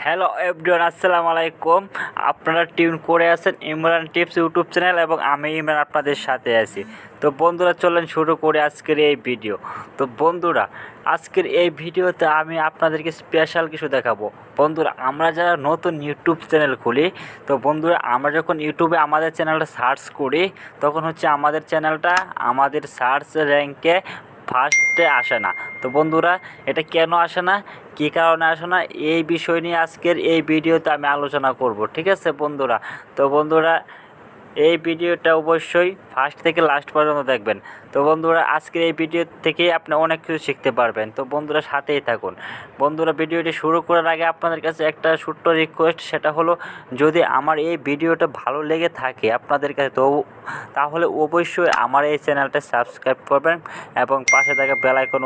Hello everyone, আসসালামু আলাইকুম। আপনারা টিউন করে আছেন ইমরান টিপস ইউটিউব চ্যানেল এবং আমি ইমরান আপনাদের সাথে আছি। তো বন্ধুরা, চলেন শুরু করে আজকের এই ভিডিও। তো বন্ধুরা, আজকের এই ভিডিওতে আমি আপনাদেরকে স্পেশাল কিছু দেখাবো। বন্ধুরা, আমরা যারা নতুন ইউটিউব চ্যানেল খুলি, তো বন্ধুরা আমরা যখন ইউটিউবে আমাদের চ্যানেলটা সার্চ করি, তখন হচ্ছে আমাদের চ্যানেলটা আমাদের সার্চ র্যাঙ্কে ফার্স্টে আসে না। তো বন্ধুরা, এটা কেন আসে না, কী কারণে আসে না, এই বিষয় নিয়ে আজকের এই ভিডিওতে আমি আলোচনা করব, ঠিক আছে বন্ধুরা। তো বন্ধুরা, এই ভিডিওটা অবশ্যই ফার্স্ট থেকে লাস্ট পর্যন্ত দেখবেন। তো বন্ধুরা, আজকের এই ভিডিও থেকেই আপনি অনেক কিছু শিখতে পারবেন। তো বন্ধুরা, সাথেই থাকুন। বন্ধুরা, ভিডিওটি শুরু করার আগে আপনাদের কাছে একটা ছোট্ট রিকোয়েস্ট, সেটা হলো যদি আমার এই ভিডিওটা ভালো লেগে থাকে আপনাদের কাছে, তো তাহলে অবশ্যই আমার এই চ্যানেলটা সাবস্ক্রাইব করবেন এবং পাশে থাকা বেল আইকন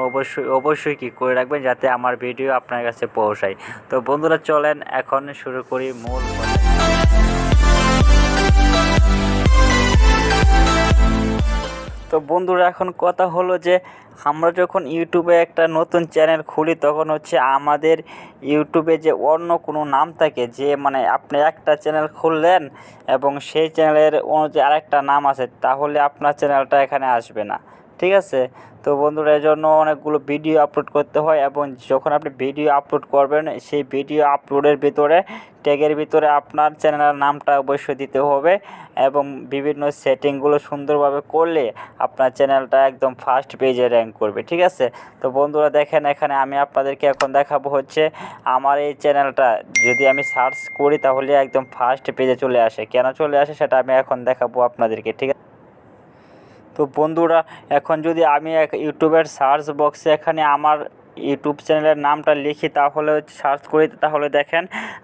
অবশ্যই ক্লিক করে রাখবেন, যাতে আমার ভিডিও আপনার কাছে পৌঁছায়। তো বন্ধুরা, চলেন এখন শুরু করি মূল কথা। তো বন্ধুরা, এখন কথা হলো যে আমরা যখন ইউটিউবে একটা নতুন চ্যানেল খুলি, তখন হচ্ছে আমাদের ইউটিউবে যে অন্য কোনো নাম থাকে, যে মানে আপনি একটা চ্যানেল খুললেন এবং সেই চ্যানেলের অনুযায়ী আরেকটা নাম আছে, তাহলে আপনার চ্যানেলটা এখানে আসবে না, ঠিক আছে। তো বন্ধুরা, এর জন্য অনেকগুলো ভিডিও আপলোড করতে হয় এবং যখন আপনি ভিডিও আপলোড করবেন, সেই ভিডিও আপলোডের ভিতরে ট্যাগের ভিতরে আপনার চ্যানেলের নামটা অবশ্যই দিতে হবে এবং বিভিন্ন সেটিংগুলো সুন্দরভাবে করলে আপনার চ্যানেলটা একদম ফার্স্ট পেজে র্যাঙ্ক করবে, ঠিক আছে। তো বন্ধুরা দেখেন, এখানে আমি আপনাদেরকে এখন দেখাবো হচ্ছে আমার এই চ্যানেলটা যদি আমি সার্চ করি, তাহলে একদম ফার্স্ট পেজে চলে আসে। কেন চলে আসে সেটা আমি এখন দেখাবো আপনাদেরকে, ঠিক আছে। তো বন্ধুরা, এখন যদি আমি ইউটিউবের সার্চ বক্সে এখানে আমার ইউটিউব চ্যানেলের নামটা লিখি, তাহলে সার্চ করি, তাহলে দেখেন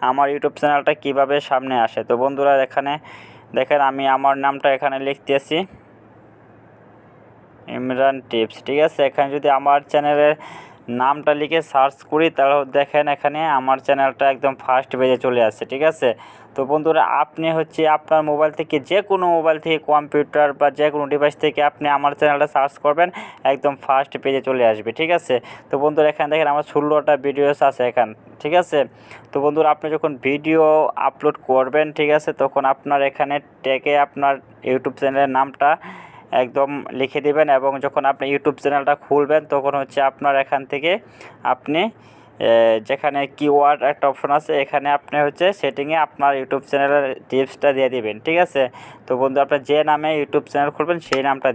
আমার ইউটিউব চ্যানেলটা কিভাবে সামনে আসে। তো বন্ধুরা, এখানে দেখেন আমি আমার নামটা এখানে লিখতেছি, ইমরান টিপস, ঠিক আছে। এখানে যদি আমার চ্যানেলের নামটা লিখে সার্চ করি, তাহলে দেখেন এখানে আমার চ্যানেলটা একদম ফার্স্ট পেজে চলে আসছে, ঠিক আছে। তো বন্ধুরা, আপনি হচ্ছে আপনার মোবাইল থেকে, যে কোনো মোবাইল থেকে, কম্পিউটার বা যে কোনো ডিভাইস থেকে আপনি আমার চ্যানেলটা সার্চ করবেন, একদম ফার্স্ট পেজে চলে আসবে, ঠিক আছে। তো বন্ধুরা, এখানে দেখেন আমার 16টা ভিডিওস আছে এখান, ঠিক আছে। তো বন্ধুরা, আপনি যখন ভিডিও আপলোড করবেন, ঠিক আছে, তখন আপনার এখানে ট্যাগে আপনার ইউটিউব চ্যানেলের নামটা একদম লিখে দেবেন এবং যখন আপনি ইউটিউব চ্যানেলটা খুলবেন, তখন হচ্ছে আপনার এখান থেকে আপনি যেখানে কিওয়ার্ড একটা অপশন আছে, এখানে আপনি হচ্ছে সেটিংয়ে আপনার ইউটিউব চ্যানেলের টিপসটা দিয়ে দিবেন, ঠিক আছে। তো বন্ধু, আপনার যে নামে ইউটিউব চ্যানেল খুলবেন সেই নামটা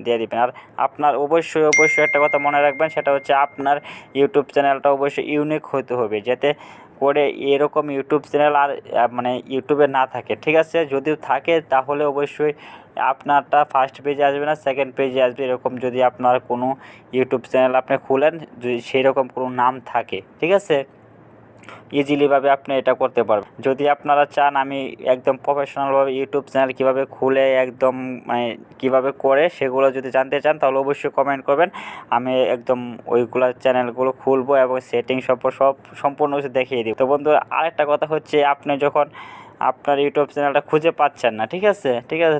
দিয়ে দিবেন। আর আপনার অবশ্যই একটা কথা মনে রাখবেন, সেটা হচ্ছে আপনার ইউটিউব চ্যানেলটা অবশ্যই ইউনিক হতে হবে, যাতে করে এরকম ইউটিউব চ্যানেল আর মানে ইউটিউবে না থাকে, ঠিক আছে। যদিও থাকে, তাহলে অবশ্যই আপনারটা ফার্স্ট পেজে আসবে না, সেকেন্ড পেজে আসবে। এরকম যদি আপনার কোনো ইউটিউব চ্যানেল আপনি খুলেন, যদি সেই রকম কোনো নাম থাকে, ঠিক আছে, ইজিলিভাবে আপনি এটা করতে পারবেন। যদি আপনারা চান আমি একদম প্রফেশনালভাবে ইউটিউব চ্যানেল কীভাবে খুলে একদম মানে কীভাবে করে সেগুলো যদি জানতে চান, তাহলে অবশ্যই কমেন্ট করবেন। আমি একদম ওইগুলো চ্যানেলগুলো খুলবো এবং সেটিং সব সম্পূর্ণ কিছু দেখিয়ে দিব। তো বন্ধুরা, আরেকটা কথা হচ্ছে, আপনি যখন আপনার ইউটিউব চ্যানেলটা খুঁজে পাচ্ছেন না, ঠিক আছে।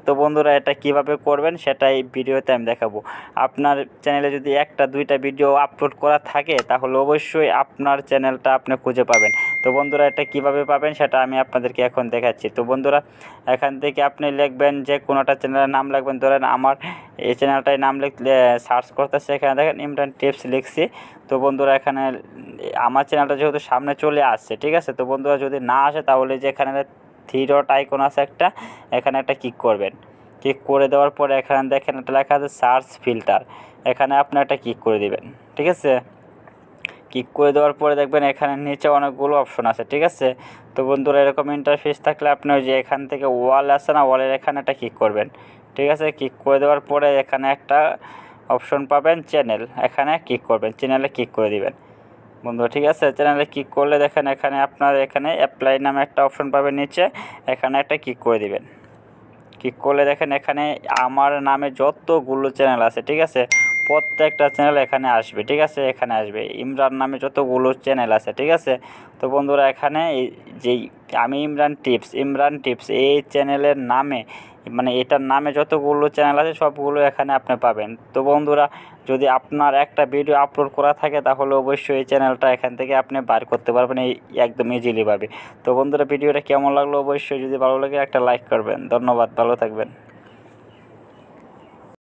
তো বন্ধুরা, এটা কিভাবে করবেন সেটা এই ভিডিওতে আমি দেখাবো। আপনার চ্যানেলে যদি একটা দুইটা ভিডিও আপলোড করা থাকে, তাহলে অবশ্যই আপনার চ্যানেলটা আপনি খুঁজে পাবেন। তো বন্ধুরা, এটা কিভাবে পাবেন সেটা আমি আপনাদেরকে এখন দেখাচ্ছি। তো বন্ধুরা, এখান থেকে আপনি লিখবেন, যে কোনোটা চ্যানেলের নাম লিখবেন। ধরেন আমার এই চ্যানেলটায় নাম লিখলে সার্চ করতেছে, এখানে দেখেন ইমরান টিপস লিখছি। তো বন্ধুরা, এখানে আমার চ্যানেলটা যেহেতু সামনে চলে আসছে, ঠিক আছে। তো বন্ধুরা, যদি না আসে, তাহলে যে এখানে থ্রি ডট আইকন আছে একটা, এখানে একটা ক্লিক করবেন। ক্লিক করে দেওয়ার পরে এখানে দেখেন একটা লেখা আছে সার্চ ফিল্টার, এখানে আপনি একটা ক্লিক করে দিবেন, ঠিক আছে। ক্লিক করে দেওয়ার পরে দেখবেন এখানে নিচে অনেকগুলো অপশন আছে, ঠিক আছে। তো বন্ধুরা, এরকম ইন্টারফেস থাকলে আপনি ওই যে এখান থেকে ওয়াল আছে না, ওয়ালের এখানে একটা ক্লিক করবেন, ঠিক আছে। ক্লিক করে দেওয়ার পরে এখানে একটা অপশন পাবেন চ্যানেল, এখানে ক্লিক করবেন, চ্যানেলে ক্লিক করে দিবেন বন্ধু, ঠিক আছে। চ্যানেলে ক্লিক করলে দেখেন এখানে আপনার এখানে অ্যাপ্লাই নামে একটা অপশন পাবেন নিচে, এখানে একটা ক্লিক করে দিবেন। ক্লিক করলে দেখেন এখানে আমার নামে যতগুলো চ্যানেল আছে, ঠিক আছে, প্রত্যেকটা চ্যানেল এখানে আসবে, ঠিক আছে। এখানে আসবে ইমরান নামে যতগুলো চ্যানেল আছে, ঠিক আছে। তো বন্ধুরা, এখানে যেই আমি ইমরান টিপস এই চ্যানেলের নামে মানে এটার নামে যতগুলো চ্যানেল আছে সবগুলো এখানে আপনি পাবেন। তো বন্ধুরা, যদি আপনার একটা ভিডিও আপলোড করা থাকে তাহলে অবশ্যই এই চ্যানেলটা এখান থেকে আপনি বার করতে পারবেন এই একদম ইজিলিভাবে। তো বন্ধুরা, ভিডিওটা কেমন লাগলো অবশ্যই যদি ভালো লাগে একটা লাইক করবেন। ধন্যবাদ, ভালো থাকবেন।